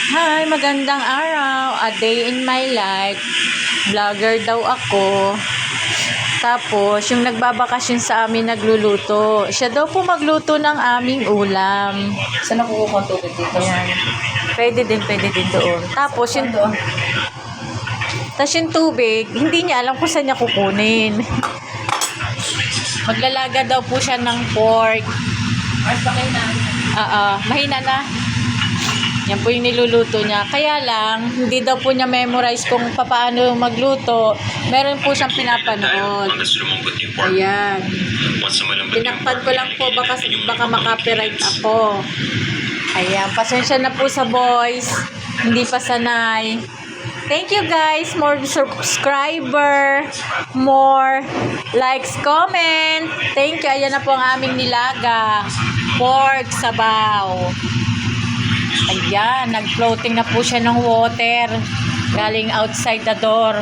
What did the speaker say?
Hi, magandang araw. A day in my life. Vlogger daw ako. Tapos, yung nagbabakasyon sa amin nagluluto. Siya daw po magluto ng aming ulam. Saan ako kukuha tubig dito? Ayan. Pwede din doon. Tapos, yung tubig, hindi niya alam kung saan niya kukunin. Maglalaga daw po siya ng pork. Mars pa kayo na. Mahina na. Yan po yung niluluto niya. Kaya lang, hindi daw po niya memorize kung paano magluto. Meron po siyang pinapanood. Ayan. Tinakpan ko lang po, baka makapiright ako. Ayan. Pasensya na po sa voice. Hindi pa sanay. Thank you guys. More subscriber. More likes, comment. Thank you. Ayan na po ang aming nilaga. Pork sabaw. Ayan, nag-floating na po siya ng water galing outside the door.